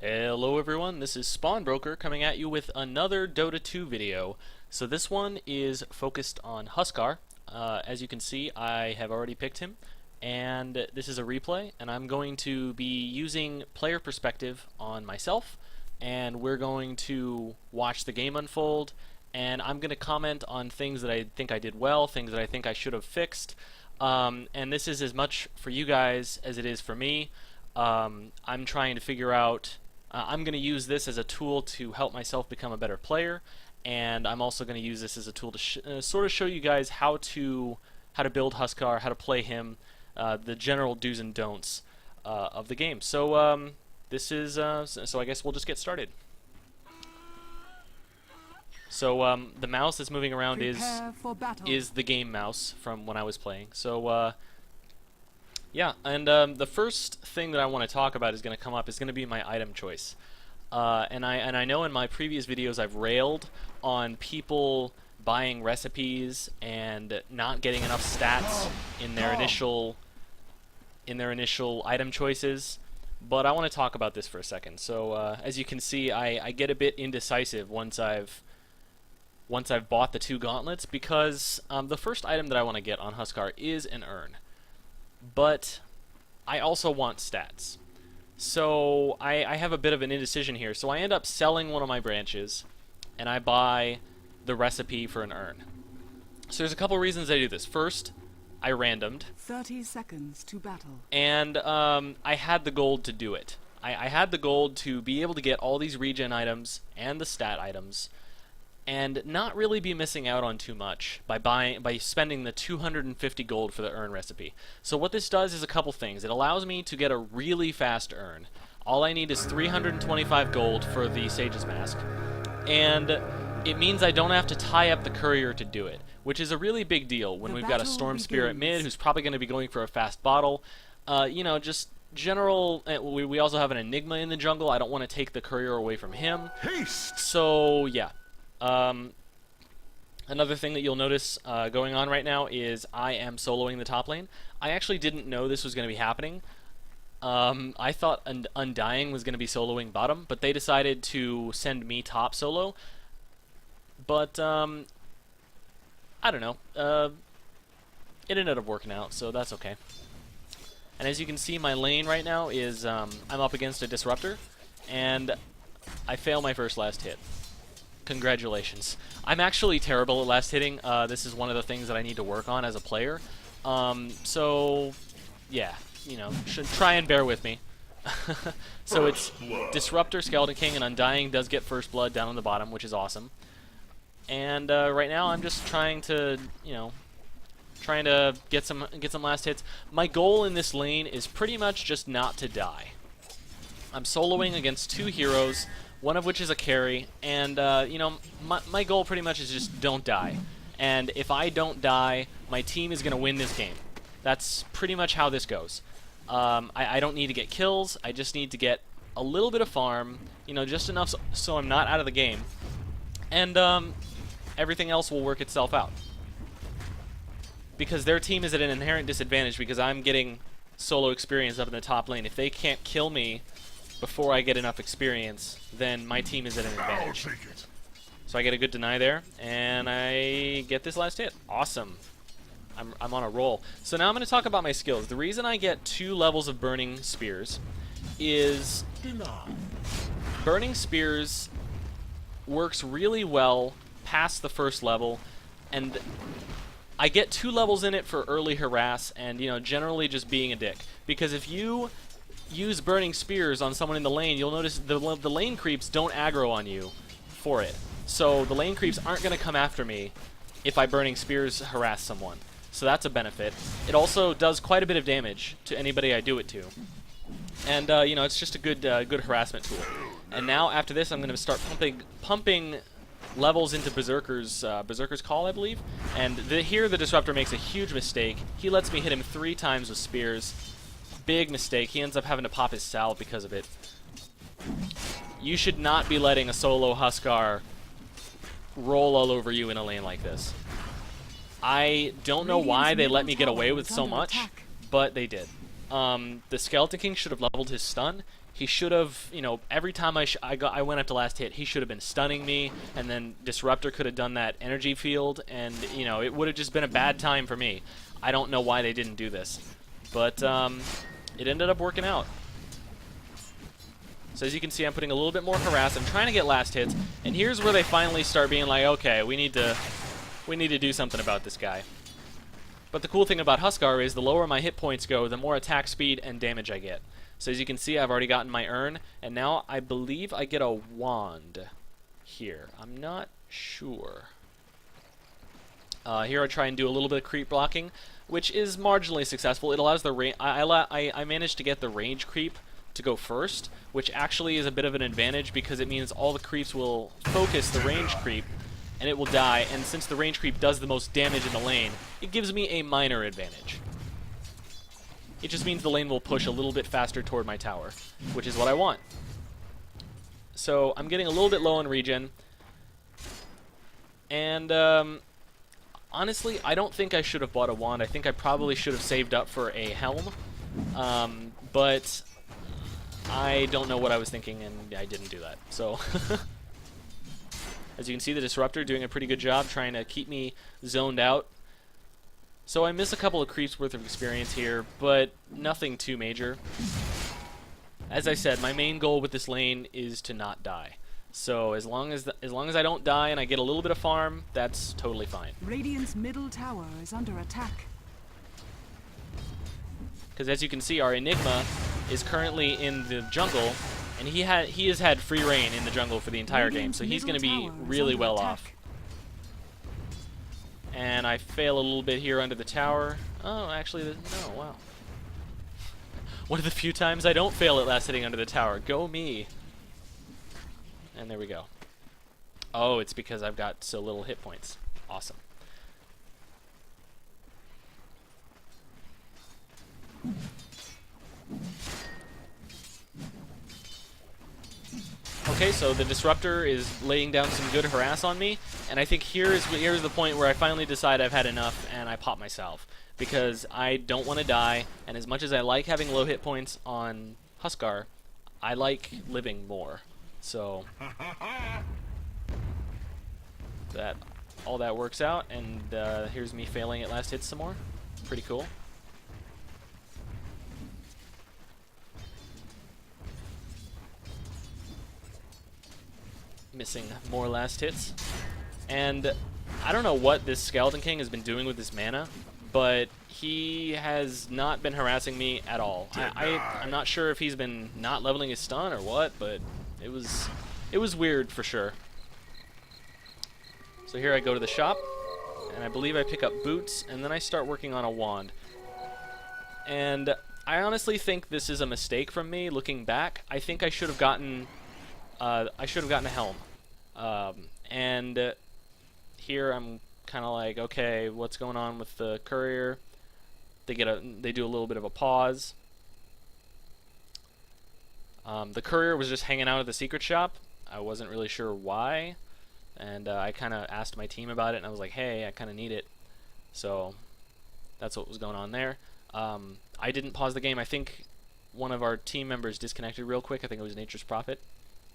Hello everyone, this is Spawnbroker coming at you with another Dota 2 video. So this one is focused on Huskar. As you can see, I have already picked him, and this is a replay, and I'm going to be using player perspective on myself, and we're going to watch the game unfold, and I'm going to comment on things that I think I did well, things that I think I should have fixed, and this is as much for you guys as it is for me. I'm trying to figure out I'm going to use this as a tool to help myself become a better player, and I'm also going to use this as a tool to sort of show you guys how to build Huskar, how to play him, the general do's and don'ts of the game. So this is so I guess we'll just get started. So the mouse that's moving around is the game mouse from when I was playing. So yeah, and the first thing that I want to talk about is going to come up is going to be my item choice. And I know in my previous videos I've railed on people buying recipes and not getting enough stats in their initial item choices, but I want to talk about this for a second. So as you can see, I get a bit indecisive once I've bought the two gauntlets, because the first item that I want to get on Huskar is an urn. But I also want stats. So I have a bit of an indecision here. So I end up selling one of my branches, and I buy the recipe for an urn. So there's a couple reasons I do this. First, I randomed. 30 seconds to battle. And I had the gold to do it. I had the gold to be able to get all these regen items and the stat items, and not really be missing out on too much by spending the 250 gold for the urn recipe. So what this does is a couple things. It allows me to get a really fast urn. All I need is 325 gold for the Sage's Mask, and it means I don't have to tie up the courier to do it, which is a really big deal when we've got a Storm Spirit mid who's probably going to be going for a fast bottle. You know, just general. We also have an Enigma in the jungle. I don't want to take the courier away from him. Haste! So yeah. Another thing that you'll notice going on right now is I am soloing the top lane. I actually didn't know this was going to be happening. I thought Undying was going to be soloing bottom, but they decided to send me top solo. But I don't know. It ended up working out, so that's okay. And as you can see, my lane right now is I'm up against a Disruptor, and I fail my first last hit. Congratulations. I'm actually terrible at last hitting. This is one of the things that I need to work on as a player. So, yeah, you know, should try and bear with me. So it's Disruptor, Skeleton King, and Undying does get first blood down on the bottom, which is awesome. And right now I'm just trying to, you know, get some last hits. My goal in this lane is pretty much just not to die. I'm soloing against two heroes, one of which is a carry, and you know, my goal pretty much is just don't die. And if I don't die, my team is going to win this game. That's pretty much how this goes. I don't need to get kills, I just need to get a little bit of farm, you know, just enough so I'm not out of the game. And everything else will work itself out. Because their team is at an inherent disadvantage because I'm getting solo experience up in the top lane. If they can't kill me before I get enough experience, then my team is at an advantage. So I get a good deny there, and I get this last hit. Awesome. I'm on a roll. So now I'm going to talk about my skills. The reason I get 2 levels of Burning Spears is Burning Spears works really well past the first level, and I get 2 levels in it for early harass and, you know, generally just being a dick. Because if you use Burning Spears on someone in the lane, you'll notice the lane creeps don't aggro on you for it. So the lane creeps aren't going to come after me if I Burning Spears harass someone. So that's a benefit. It also does quite a bit of damage to anybody I do it to. And, you know, it's just a good harassment tool. And now after this, I'm going to start pumping levels into Berserker's Call, I believe. And here the Disruptor makes a huge mistake. He lets me hit him 3 times with spears. Big mistake. He ends up having to pop his salve because of it. You should not be letting a solo Huskar roll all over you in a lane like this. I don't know why they let me get away with so much, but they did. The Skeleton King should have leveled his stun. He should have, you know, every time I went up to last hit, he should have been stunning me, and then Disruptor could have done that energy field, and, you know, it would have just been a bad time for me. I don't know why they didn't do this, but it ended up working out. So as you can see, I'm putting a little bit more harass. I'm trying to get last hits, and here's where they finally start being like, okay, we need to do something about this guy. But the cool thing about Huskar is the lower my hit points go, the more attack speed and damage I get. So as you can see, I've already gotten my urn, and now I believe I get a wand here. I'm not sure. Here I try and do a little bit of creep blocking, which is marginally successful. It allows the I managed to get the range creep to go first, which actually is a bit of an advantage because it means all the creeps will focus the range creep and it will die, and since the range creep does the most damage in the lane, it gives me a minor advantage. It just means the lane will push a little bit faster toward my tower, which is what I want. So I'm getting a little bit low on regen, and honestly, I don't think I should have bought a wand. I think I probably should have saved up for a helm, but I don't know what I was thinking, and I didn't do that. So as you can see, the Disruptor doing a pretty good job trying to keep me zoned out. So I miss a couple of creeps worth of experience here, but nothing too major. As I said, my main goal with this lane is to not die. So as long as I don't die and I get a little bit of farm, that's totally fine. Radiant's middle tower is under attack. Because as you can see, our Enigma is currently in the jungle, and he has had free reign in the jungle for the entire game, so he's going to be really well off. And I fail a little bit here under the tower. Oh, actually, no, wow. One of the few times I don't fail at last hitting under the tower. Go me. And there we go. Oh, it's because I've got so little hit points. Awesome. Okay, so the Disruptor is laying down some good harass on me, and I think here's the point where I finally decide I've had enough and I pop myself, because I don't want to die, and as much as I like having low hit points on Huskar, I like living more. So that all that works out, and here's me failing at last hits some more. Pretty cool. Missing more last hits. And I don't know what this Skeleton King has been doing with this mana, but he has not been harassing me at all. I'm not sure if he's been not leveling his stun or what, but it was weird for sure. So here I go to the shop, and I believe I pick up boots, and then I start working on a wand. And I honestly think this is a mistake from me looking back. I think I should have gotten a helm. And here I'm kind of like, okay, what's going on with the courier? They do a little bit of a pause. The courier was just hanging out at the secret shop. I wasn't really sure why, and I kind of asked my team about it, and I was like, hey, I kind of need it. So that's what was going on there. I didn't pause the game. I think one of our team members disconnected real quick. I think it was Nature's Prophet.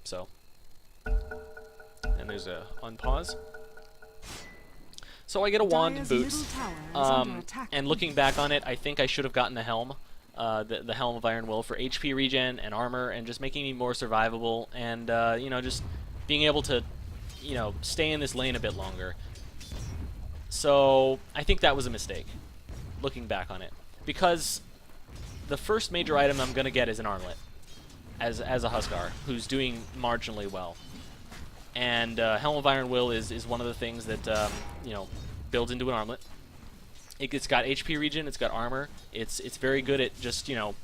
So, and there's a unpause. So I get a wand and boots. And looking back on it, I think I should have gotten a helm. The Helm of Iron Will for HP regen and armor, and just making me more survivable, and you know, just being able to, you know, stay in this lane a bit longer. So I think that was a mistake, looking back on it, because the first major item I'm gonna get is an armlet, as a Huskar who's doing marginally well, and Helm of Iron Will is one of the things that you know, builds into an armlet. It's got HP regen, it's got armor, it's very good at just, you know,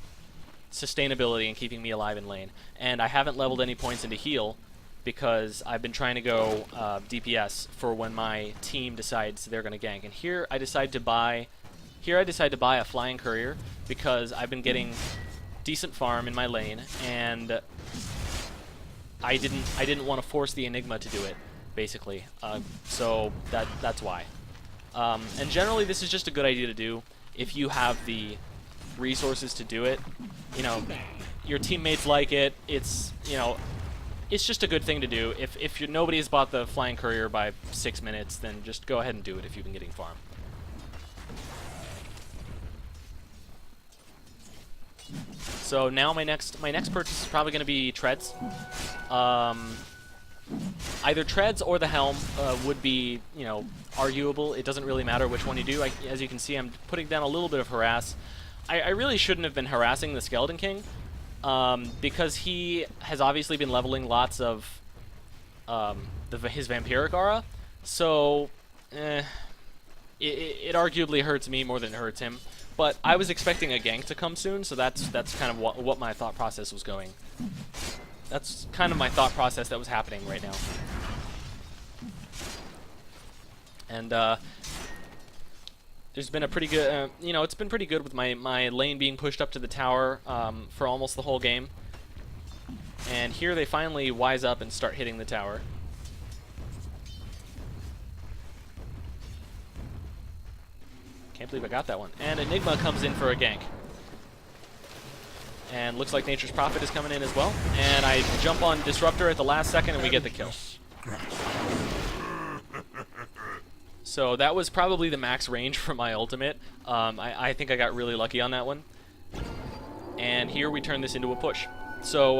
sustainability and keeping me alive in lane. And I haven't leveled any points into heal because I've been trying to go DPS for when my team decides they're going to gank. And here I decide to buy a flying courier because I've been getting decent farm in my lane, and I didn't want to force the Enigma to do it, basically. So that's why. And generally, this is just a good idea to do if you have the resources to do it. You know, Your teammates like it. It's, you know, it's just a good thing to do. If nobody has bought the flying courier by 6 minutes, then just go ahead and do it if you've been getting farm. So now my next purchase is probably going to be treads. Either treads or the helm would be, you know, arguable. It doesn't really matter which one you do. As you can see, I'm putting down a little bit of harass. I really shouldn't have been harassing the Skeleton King because he has obviously been leveling lots of his vampiric aura. So it arguably hurts me more than it hurts him. But I was expecting a gank to come soon, so that's kind of what my thought process was going. That's kind of my thought process that was happening right now. And there's been a pretty good, you know, it's been pretty good with my lane being pushed up to the tower for almost the whole game. And here they finally wise up and start hitting the tower. Can't believe I got that one. And Enigma comes in for a gank. And looks like Nature's Prophet is coming in as well. And I jump on Disruptor at the last second and we get the kill. So that was probably the max range for my ultimate. I think I got really lucky on that one. And here we turn this into a push. So,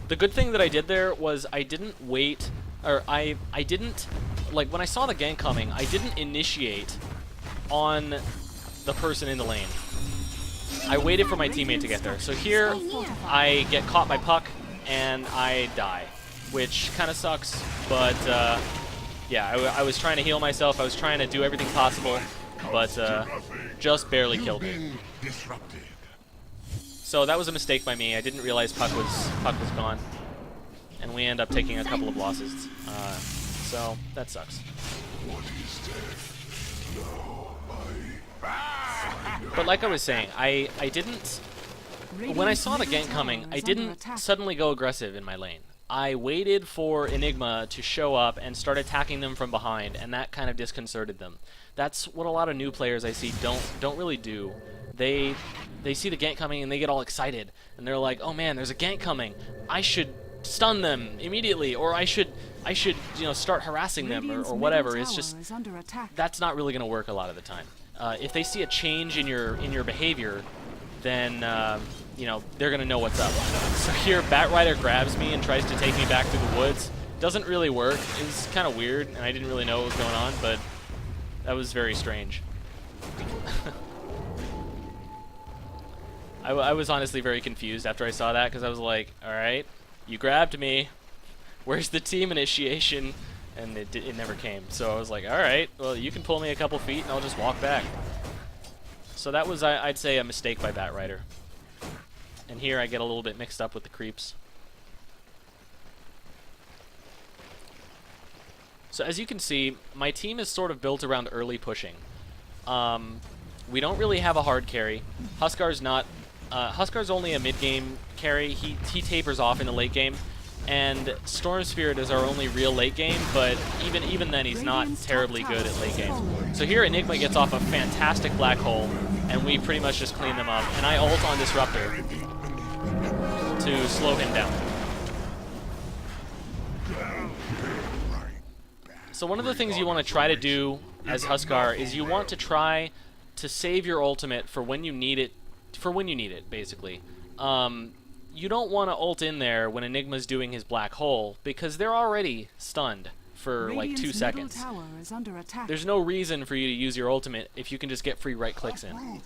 the good thing that I did there was I didn't wait, or I didn't, like when I saw the gank coming, I didn't initiate on the person in the lane. I waited for my teammate to get there. So here, I get caught by Puck, and I die, which kind of sucks, but yeah, I was trying to heal myself, I was trying to do everything possible, but just barely killed me. So that was a mistake by me. I didn't realize Puck was gone, and we end up taking a couple of losses. So that sucks. But like I was saying, I didn't. When I saw the gank coming, I didn't suddenly go aggressive in my lane. I waited for Enigma to show up and start attacking them from behind, and that kind of disconcerted them. That's what a lot of new players I see don't really do. They see the gank coming and they get all excited, and they're like, "Oh man, there's a gank coming! I should stun them immediately, or I should you know, start harassing them, or whatever." It's just that's not really going to work a lot of the time. If they see a change in your behavior, then you know, they're gonna know what's up. So here, Batrider grabs me and tries to take me back through the woods. Doesn't really work. It's kind of weird, and I didn't really know what was going on, but that was very strange. I was honestly very confused after I saw that, because I was like, all right, you grabbed me. Where's the team initiation? And it never came. So I was like, all right, well, you can pull me a couple feet, and I'll just walk back. So that was, I'd say, a mistake by Batrider. And here I get a little bit mixed up with the creeps. So as you can see, my team is sort of built around early pushing. We don't really have a hard carry. Huskar's not. Huskar's only a mid-game carry. He tapers off in the late game. And Storm Spirit is our only real late game, but even then he's not terribly good at late game. So here Enigma gets off a fantastic black hole, and we pretty much just clean them up. And I ult on Disruptor to slow him down. So one of the things you want to try to do as Huskar is you want to try to save your ultimate for when you need it, basically. You don't want to ult in there when Enigma's doing his black hole, because they're already stunned for like 2 seconds. There's no reason for you to use your ultimate if you can just get free right clicks in.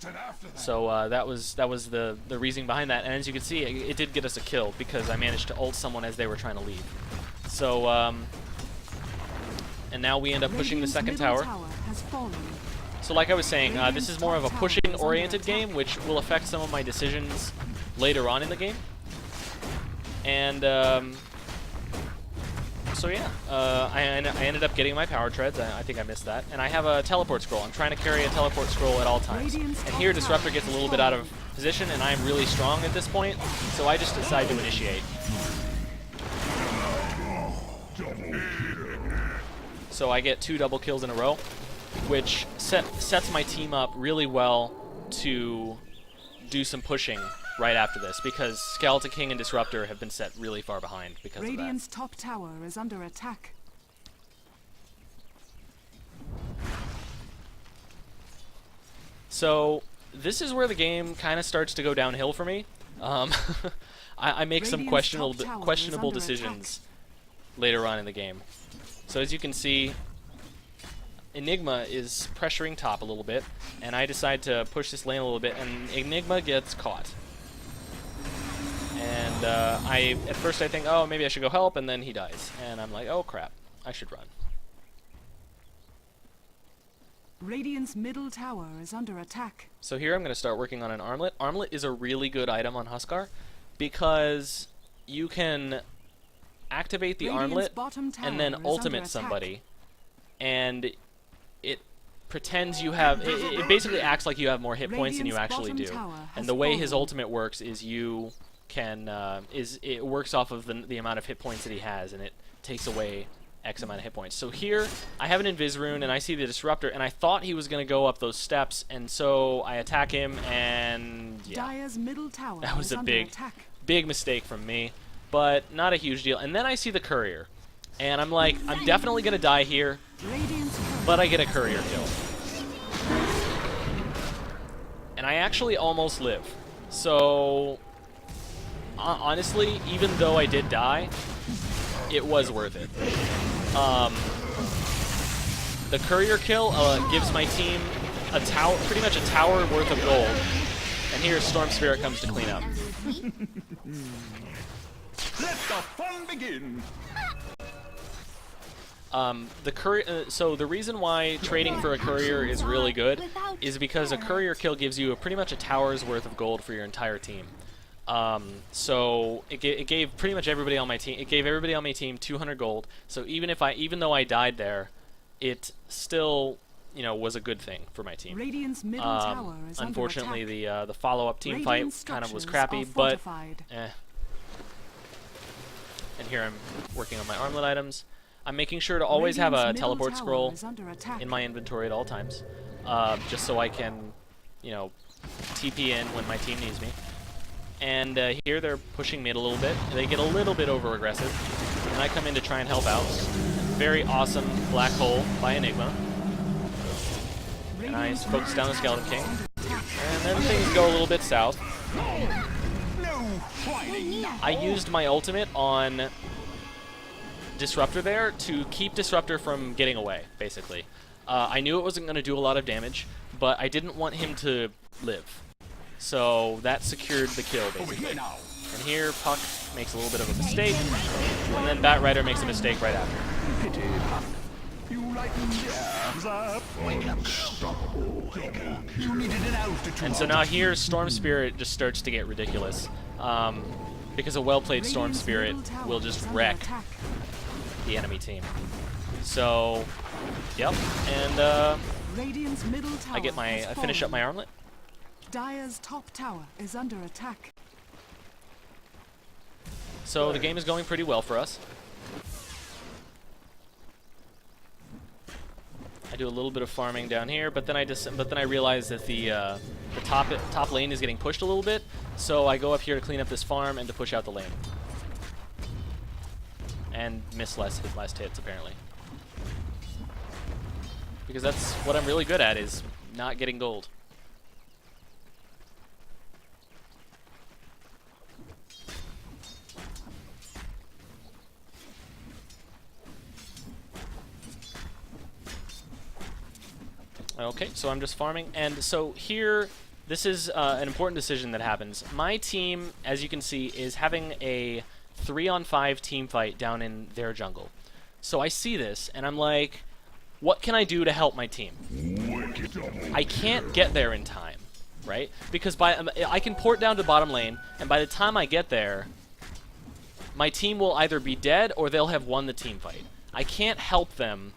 So that was the reasoning behind that, and as you can see, it did get us a kill because I managed to ult someone as they were trying to leave. So and now we end up pushing the second tower. So like I was saying, this is more of a pushing-oriented game, which will affect some of my decisions later on in the game. And so yeah, I ended up getting my power treads. I think I missed that. And I have a teleport scroll. I'm trying to carry a teleport scroll at all times. And here Disruptor gets a little bit out of position, and I'm really strong at this point, so I just decide to initiate. So I get 2 double kills in a row. which sets my team up really well to do some pushing right after this, because Skeleton King and Disruptor have been set really far behind because Radiant's of that. top tower is under attack. So this is where the game kind of starts to go downhill for me. I make some questionable decisions later on in the game. So as you can see, Enigma is pressuring top a little bit, and I decide to push this lane a little bit, and Enigma gets caught. And at first I think, oh, maybe I should go help, and then he dies. And I'm like, oh crap, I should run. Radiant's middle tower is under attack. So here I'm going to start working on an armlet. Armlet is a really good item on Huskar because you can activate the armlet and then ultimate somebody, and it pretends you have... It basically acts like you have more hit points than you actually do. And the way his ultimate works is you can... it works off of the amount of hit points that he has, and it takes away X amount of hit points. So here, I have an Invis rune, and I see the Disruptor, and I thought he was going to go up those steps, and so I attack him, and yeah. Dire's middle tower That was a attack. big mistake from me, but not a huge deal. And then I see the Courier, and I'm like, I'm definitely going to die here, but I get a Courier kill. And I actually almost live. So, honestly, even though I did die, it was worth it. The Courier kill gives my team a tower, pretty much a tower worth of gold. And here Storm Spirit comes to clean up. Let the fun begin. So the reason why trading for a Courier is really good is because a Courier kill gives you pretty much a tower's worth of gold for your entire team. So it gave pretty much everybody on my team. It gave everybody on my team 200 gold. So even though I died there, it still, you know, was a good thing for my team. Radiant's middle tower is Unfortunately, under attack. the follow-up team fight kind of was crappy, but eh. And here I'm working on my armlet items. I'm making sure to always have a teleport scroll in my inventory at all times, just so I can, you know, TP in when my team needs me. And here they're pushing mid a little bit. They get a little bit over-aggressive, and I come in to try and help out. Very awesome black hole by Enigma. And I focus down the Skeleton King. And then things go a little bit south. I used my ultimate on Disruptor there to keep Disruptor from getting away, basically. I knew it wasn't going to do a lot of damage, but I didn't want him to live. So that secured the kill, basically. And here, Puck makes a little bit of a mistake, and then Batrider makes a mistake right after. And so now here, Storm Spirit just starts to get ridiculous. Because a well-played Storm Spirit will just wreck the enemy team. So, yep, and I finish up my armlet. Dire's top tower is under attack. So the game is going pretty well for us. I do a little bit of farming down here, but then I realize that the top lane is getting pushed a little bit, so I go up here to clean up this farm and to push out the lane. And miss less hits, apparently. Because that's what I'm really good at, is not getting gold. Okay, so I'm just farming, and so here, this is an important decision that happens. My team, as you can see, is having a 3-on-5 team fight down in their jungle. So I see this, and I'm like, what can I do to help my team? I can't get there in time, right? Because I can port down to bottom lane, and by the time I get there, my team will either be dead or they'll have won the team fight. I can't help them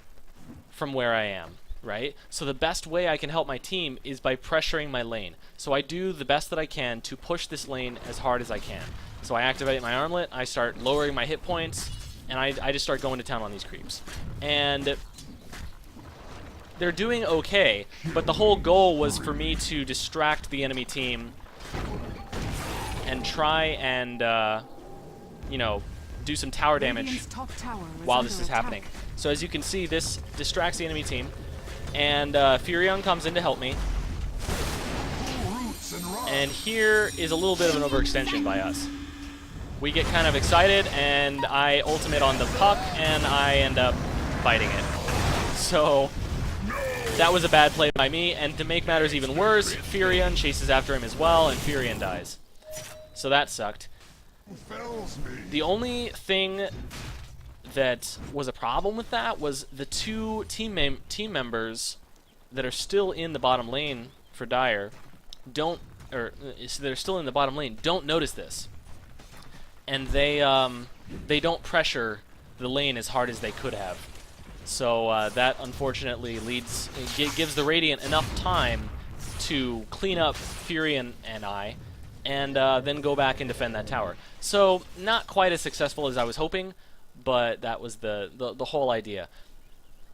from where I am. Right? So the best way I can help my team is by pressuring my lane. So I do the best that I can to push this lane as hard as I can. So I activate my armlet, I start lowering my hit points, and I just start going to town on these creeps. And they're doing okay, but the whole goal was for me to distract the enemy team and try and, you know, do some tower damage Radiant's top tower is while under this is attack. happening. So as you can see, this distracts the enemy team, and Furion comes in to help me. And here is a little bit of an overextension by us. We get kind of excited, and I ultimate on the puck, and I end up fighting it. So that was a bad play by me, and to make matters even worse, Furion chases after him as well, and Furion dies. So that sucked. The only thing that was a problem with that was the two team members that are still in the bottom lane for Dire don't notice this, and they don't pressure the lane as hard as they could have. So that unfortunately gives the Radiant enough time to clean up Furion and I, and then go back and defend that tower. So not quite as successful as I was hoping, but that was the whole idea.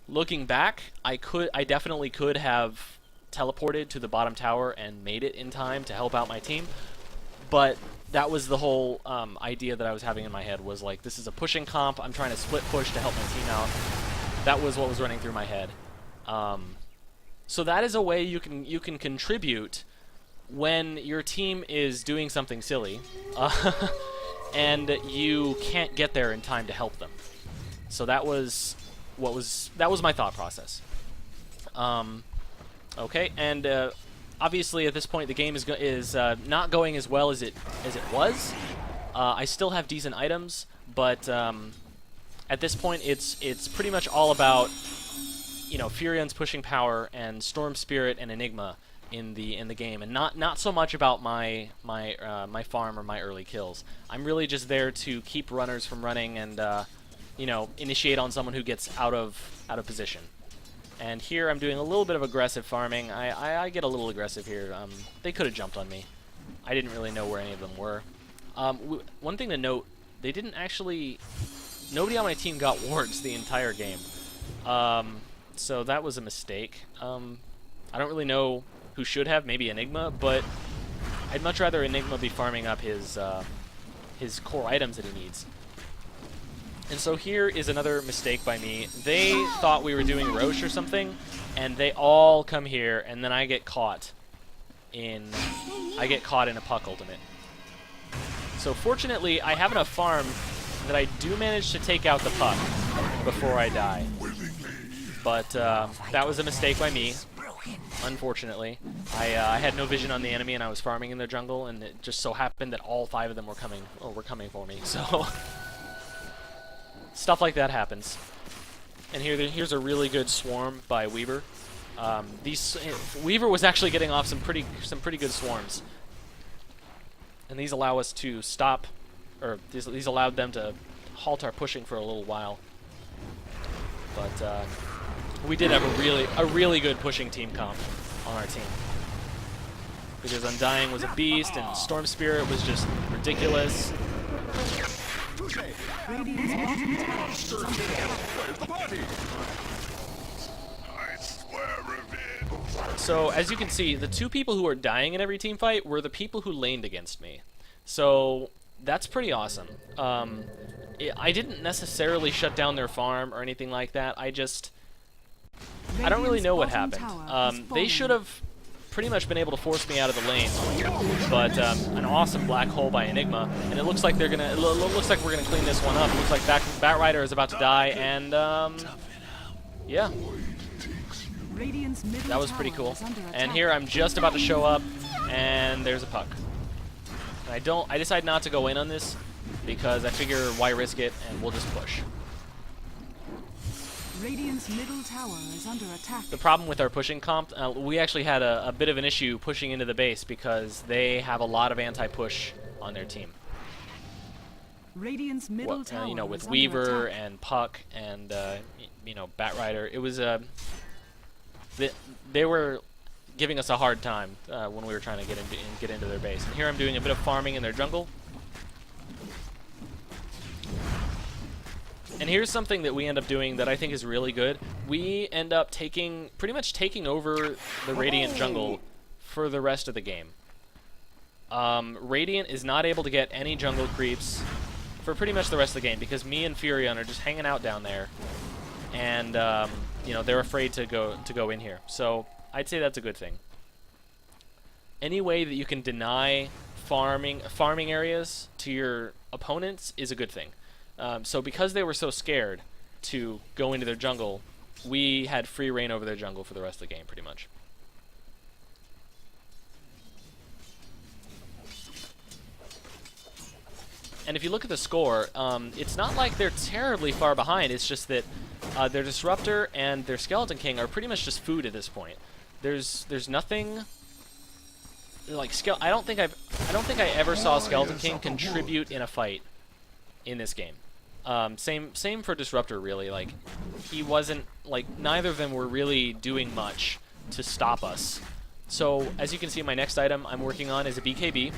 Looking back, I definitely could have teleported to the bottom tower and made it in time to help out my team, but that was the whole idea that I was having in my head, was like, this is a pushing comp, I'm trying to split push to help my team out. That was what was running through my head. So that is a way you can contribute when your team is doing something silly, and you can't get there in time to help them. So that was my thought process. Okay, and obviously at this point the game is not going as well as it was. I still have decent items, but at this point it's pretty much all about, you know, Furion's pushing power and Storm Spirit and Enigma in the game, and not so much about my farm or my early kills. I'm really just there to keep runners from running and you know, initiate on someone who gets out of position. And here I'm doing a little bit of aggressive farming. I get a little aggressive here. They could have jumped on me. I didn't really know where any of them were. One thing to note, they didn't actually... Nobody on my team got wards the entire game. So that was a mistake. I don't really know who should have, maybe Enigma, but I'd much rather Enigma be farming up his core items that he needs. And so here is another mistake by me. They thought we were doing Roche or something, and they all come here, and then I get caught in a puck ultimate. So fortunately, I have enough farm that I do manage to take out the puck before I die. But that was a mistake by me, unfortunately. I had no vision on the enemy, and I was farming in their jungle, and it just so happened that all 5 of them were coming for me. So stuff like that happens. And here's a really good swarm by Weaver. Weaver was actually getting off some pretty good swarms, and these allow us to stop, or these allowed them to halt our pushing for a little while. But we did have a really good pushing team comp on our team, because Undying was a beast and Storm Spirit was just ridiculous. Radiant's bottom tower is under attack. Where's the party? So as you can see, the 2 people who are dying in every team fight were the people who laned against me. So that's pretty awesome. I didn't necessarily shut down their farm or anything like that. I don't really know what happened. They should have pretty much been able to force me out of the lane, but an awesome black hole by Enigma, and it looks like we're gonna clean this one up. It looks like Batrider is about to die, and yeah, that was pretty cool. And here I'm just about to show up, and there's a puck. And I decide not to go in on this because I figure why risk it, and we'll just push. Radiant's middle tower is under attack. The problem with our pushing comp, we actually had a bit of an issue pushing into the base because they have a lot of anti-push on their team. Radiant's middle tower you know, with is Weaver under attack. and Puck and you know, Batrider, it was they were giving us a hard time when we were trying to get into their base. And here I'm doing a bit of farming in their jungle. And here's something that we end up doing that I think is really good. We end up pretty much taking over the Radiant jungle for the rest of the game. Radiant is not able to get any jungle creeps for pretty much the rest of the game because me and Furion are just hanging out down there, and you know, they're afraid to go in here. So I'd say that's a good thing. Any way that you can deny farming areas to your opponents is a good thing. So because they were so scared to go into their jungle, we had free reign over their jungle for the rest of the game, pretty much. And if you look at the score, it's not like they're terribly far behind. It's just that their Disruptor and their Skeleton King are pretty much just food at this point. There's nothing like I don't think I ever saw Skeleton King contribute in a fight in this game. Same for Disruptor, really. Like, he wasn't, like, neither of them were really doing much to stop us. So as you can see, my next item I'm working on is a BKB.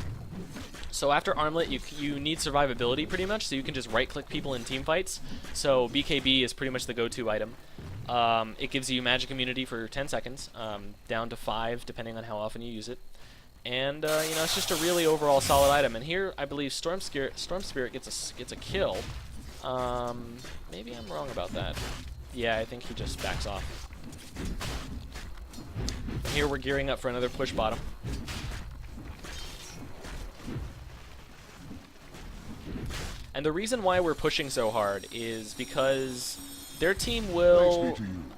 So after Armlet, you need survivability pretty much, so you can just right-click people in team fights. So BKB is pretty much the go-to item. It gives you magic immunity for 10 seconds, down to 5 depending on how often you use it. And you know, it's just a really overall solid item. And here, I believe Storm Spirit gets a kill. Maybe I'm wrong about that. Yeah, I think he just backs off. And here we're gearing up for another push bottom. And the reason why we're pushing so hard is because their team will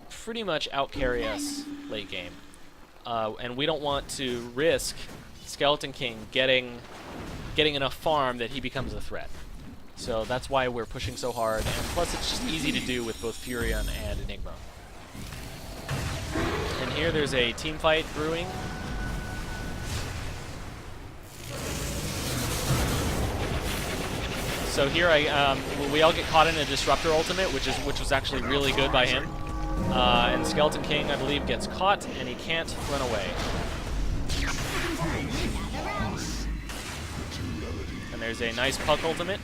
pretty much outcarry us late game. And we don't want to risk Skeleton King getting enough farm that he becomes a threat. So that's why we're pushing so hard, and plus it's just easy to do with both Furion and Enigma. And here there's a team fight brewing. So here we all get caught in a Disruptor ultimate, which was actually really good by him. And Skeleton King, I believe, gets caught, and he can't run away. And there's a nice Puck ultimate.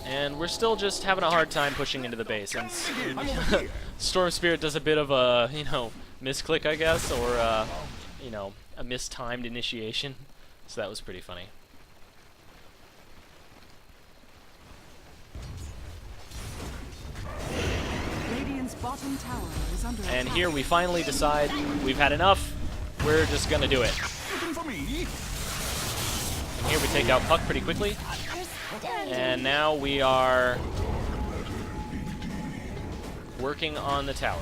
And we're still just having a hard time pushing into the base. And Storm Spirit does a bit of a, you know, misclick, I guess, or, you know, a mistimed initiation. So that was pretty funny. Bottom tower is under And attack. here we finally decide we've had enough. We're just gonna do it. And here we take out Puck pretty quickly. And now we are working on the tower.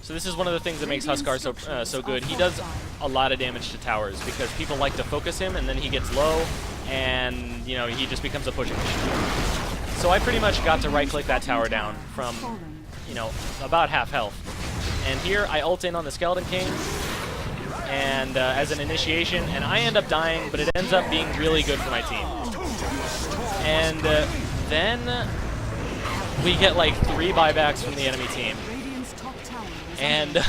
So this is one of the things that makes Huskar so good. He does a lot of damage to towers because people like to focus him, and then he gets low, and you know, he just becomes a pushing machine. So I pretty much got to right-click that tower down from, you know, about half health. And here I ult in on the Skeleton King, and as an initiation, and I end up dying, but it ends up being really good for my team. And then we get like 3 buybacks from the enemy team. And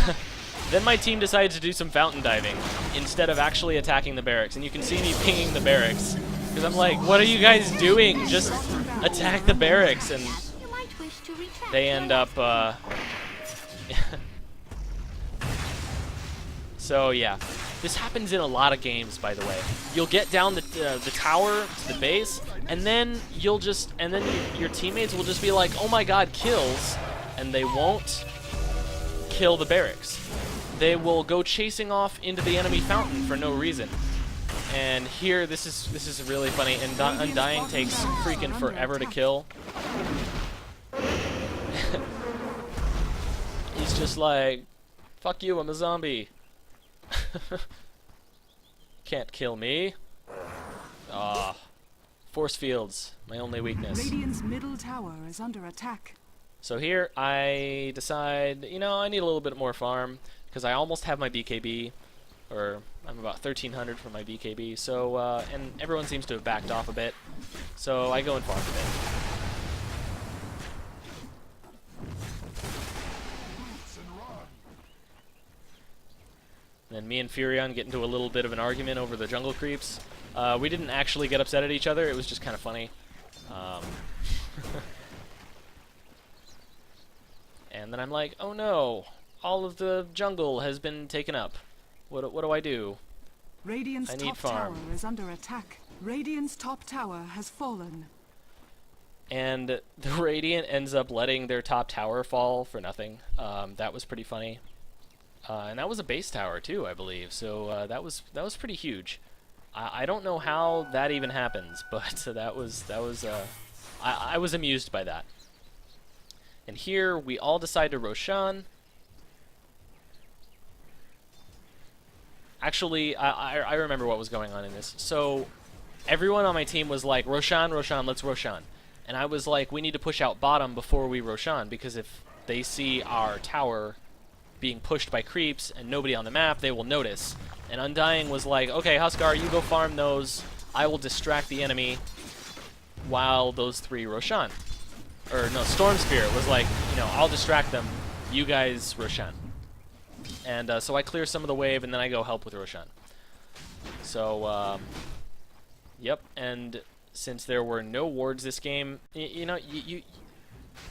then my team decided to do some fountain diving instead of actually attacking the barracks. And you can see me pinging the barracks because I'm like, what are you guys doing? Just attack the barracks. And they end up... So yeah, this happens in a lot of games, by the way. You'll get down the tower to the base, and then your teammates will just be like, oh my god, kills, and they won't kill the barracks. They will go chasing off into the enemy fountain for no reason. And here, this is really funny. And Undying takes freaking forever to kill. He's just like, fuck you, I'm a zombie. Can't kill me. Ah, force fields, my only weakness. Radiant's middle tower is under attack. So here I decide, you know, I need a little bit more farm because I almost have my BKB, or I'm about 1300 for my BKB. So and everyone seems to have backed off a bit, so I go and farm a bit. And then me and Furion get into a little bit of an argument over the jungle creeps. We didn't actually get upset at each other, it was just kind of funny. And then I'm like, oh no, all of the jungle has been taken up. What do I do? Radiant's I need top farm. tower is under attack. Radiant's top tower has fallen. And the Radiant ends up letting their top tower fall for nothing. That was pretty funny. And that was a base tower too, I believe. So that was pretty huge. I don't know how that even happens, but I was amused by that. And here we all decide to Roshan. Actually, I remember what was going on in this. So everyone on my team was like, Roshan, Roshan, let's Roshan. And I was like, we need to push out bottom before we Roshan, because if they see our tower being pushed by creeps and nobody on the map, they will notice. And Undying was like, okay, Huskar, you go farm those. I will distract the enemy while those three Roshan. Or no, Storm Spirit was like, you know, I'll distract them. You guys Roshan. And so I clear some of the wave, and then I go help with Roshan. So, yep, and since there were no wards this game, you know,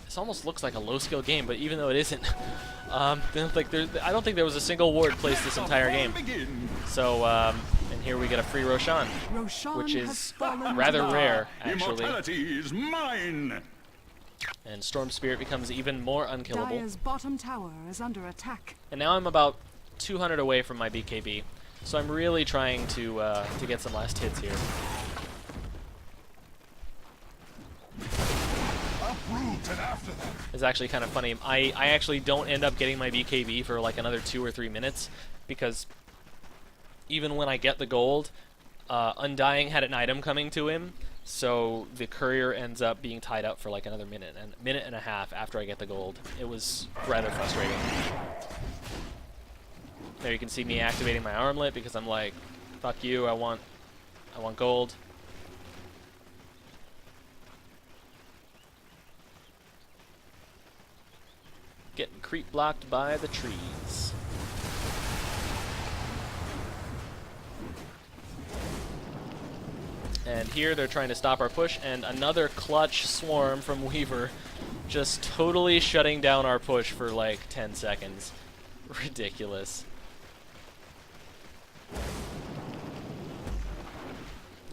this almost looks like a low-skill game, but even though it isn't, I don't think there was a single ward placed this entire game. So, and here we get a free Roshan, which is rather rare, actually. Immortality is mine. And Storm Spirit becomes even more unkillable. Dire's bottom tower is under attack. And now I'm about 200 away from my BKB, so I'm really trying to get some last hits here. It's actually kind of funny. I actually don't end up getting my BKB for like another 2 or 3 minutes, because even when I get the gold, Undying had an item coming to him, so the courier ends up being tied up for like another minute and a half after I get the gold. It was rather frustrating. There you can see me activating my armlet because I'm like, fuck you, I want gold. Getting creep blocked by the trees. And here they're trying to stop our push, and another clutch swarm from Weaver just totally shutting down our push for like 10 seconds. Ridiculous. A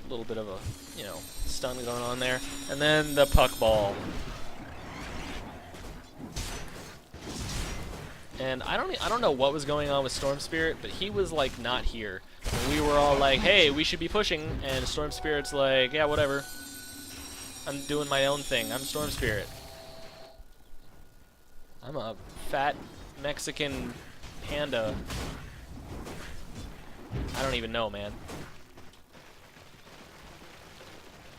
little bit of a, you know, stun going on there. And then the puck ball. And I don't know what was going on with Storm Spirit, but he was like not here. And we were all like, hey, we should be pushing, and Storm Spirit's like, yeah, whatever. I'm doing my own thing. I'm Storm Spirit. I'm a fat Mexican panda. I don't even know, man.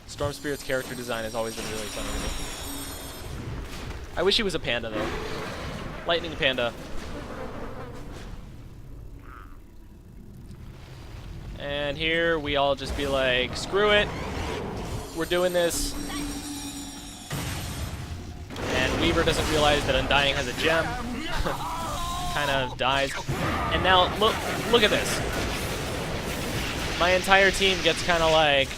Storm Spirit's character design has always been really funny to me. I wish he was a panda, though. Lightning panda. And here we all just be like, screw it, we're doing this. And Weaver doesn't realize that Undying has a gem. Kind of dies. And now look at this. My entire team gets kind of like,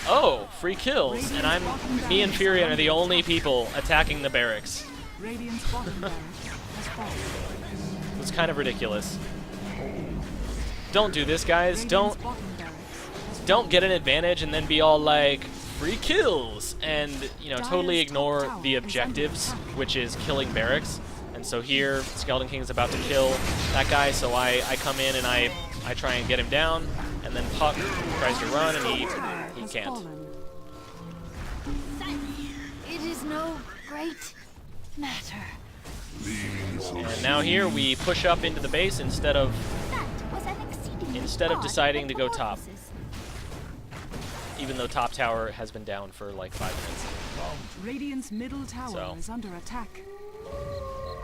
oh, free kills, and me and Furion are the only people attacking the barracks. Radiant's bottom barracks has fallen. It's kind of ridiculous. Don't do this, guys. Don't get an advantage and then be all like, free kills, and you know, totally ignore the objectives, which is killing barracks. And so here, Skeleton King is about to kill that guy, so I come in and I try and get him down, and then Puck tries to run and he can't. It is no great matter. And now here we push up into the base instead of deciding to go top. Even though top tower has been down for like 5 minutes. Radiant's middle tower is under attack.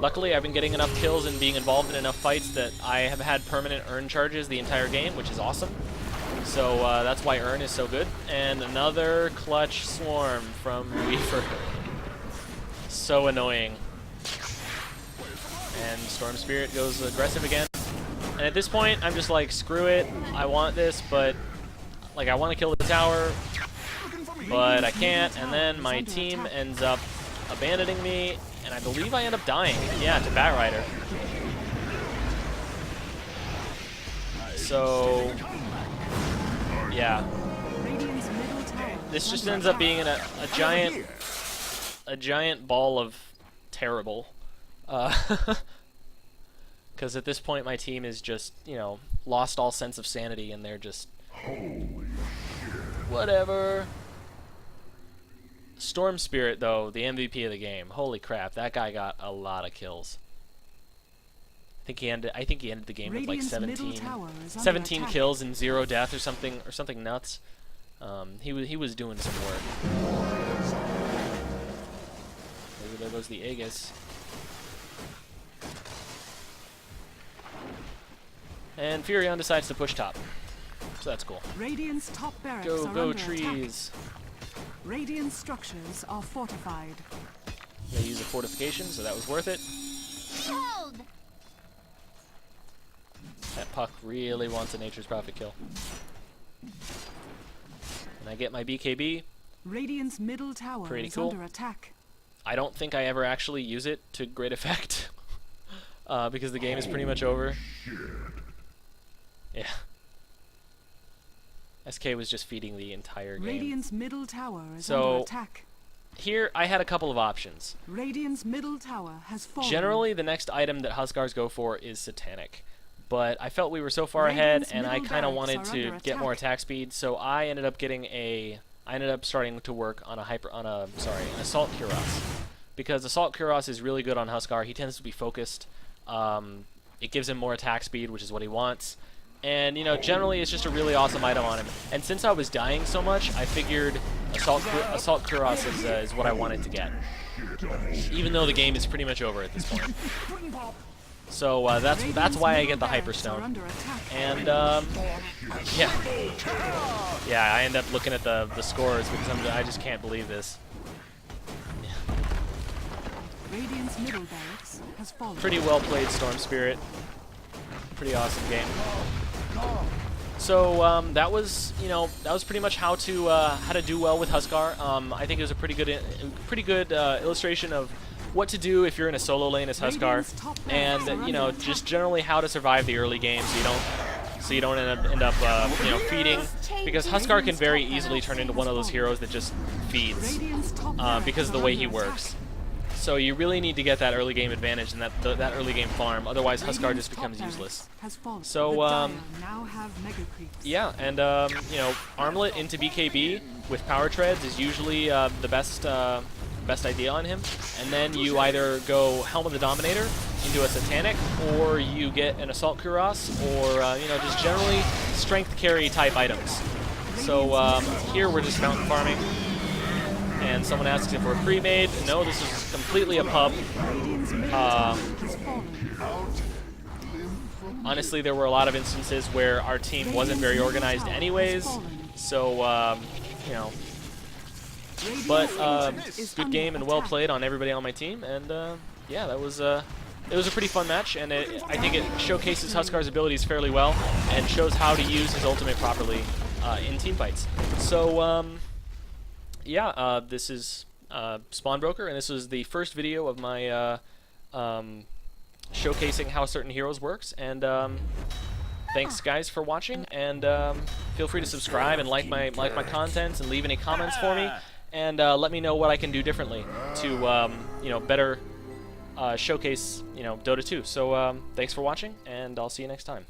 Luckily, I've been getting enough kills and being involved in enough fights that I have had permanent earn charges the entire game, which is awesome. So that's why earn is so good. And another clutch swarm from Weaver. So annoying. And Storm Spirit goes aggressive again. And at this point, I'm just like, screw it. I want this, but like I want to kill the tower, but I can't. And then my team ends up abandoning me, and I believe I end up dying. Yeah, to Batrider. So yeah, this just ends up being a giant ball of terrible. Because at this point my team is just, you know, lost all sense of sanity, and they're just whatever. Storm Spirit, though, the MVP of the game. Holy crap, that guy got a lot of kills. I think he ended the game with like 17 kills and 0 death or something nuts. He was doing some work. There goes the Aegis. And Furion decides to push top. So that's cool. Radiant's top barracks Go, are go, under trees. attack. Radiant structures are fortified. They use a fortification, so that was worth it. Hold! That Puck really wants a Nature's Prophet kill. And I get my BKB. Radiant's middle tower Pretty is cool. under attack. I don't think I ever actually use it to great effect. Because the game is pretty much over. Yeah. SK was just feeding the entire game. Radiant's middle tower is So, under attack. Here, I had a couple of options. Radiant's middle tower has fallen. Generally, the next item that Huskars go for is Satanic. But I felt we were so far ahead, Radiant's and I middle kind of barracks wanted are to under get more attack. attack speed, so I ended up starting to work on an Assault Kuros. Because Assault Kuros is really good on Huskar. He tends to be focused. It gives him more attack speed, which is what he wants. And, you know, generally it's just a really awesome item on him. And since I was dying so much, I figured Assault Kuros is what I wanted to get. Even though the game is pretty much over at this point. So that's why I get the Hyperstone. And yeah, I end up looking at the scores because I just can't believe this. Radiant's middle barracks has fallen. Pretty well played, Storm Spirit. Pretty awesome game. So that was pretty much how to do well with Huskar. I think it was a pretty good illustration of what to do if you're in a solo lane as Huskar, and you know, just generally how to survive the early game so you don't end up feeding, because Huskar can very easily turn into one of those heroes that just feeds because of the way he works. So you really need to get that early game advantage and that early game farm, otherwise Huskar just becomes useless. So yeah, and you know, armlet into BKB with power treads is usually the best idea on him, and then you either go Helm of the Dominator into a Satanic, or you get an Assault Kuros, or you know, just generally strength carry type items. So here we're just mountain farming, and someone asks if we're pre-made. No, this is completely a pub. Honestly, there were a lot of instances where our team wasn't very organized anyways, so you know. But good game and well played on everybody on my team, and yeah, it was a pretty fun match, and I think it showcases Huskar's abilities fairly well and shows how to use his ultimate properly in team fights. So yeah, this is Spawnbroker, and this was the first video of my showcasing how certain heroes works, and thanks guys for watching, and feel free to subscribe and like my content and leave any comments for me. And let me know what I can do differently to, you know, better showcase, you know, Dota 2. So thanks for watching, and I'll see you next time.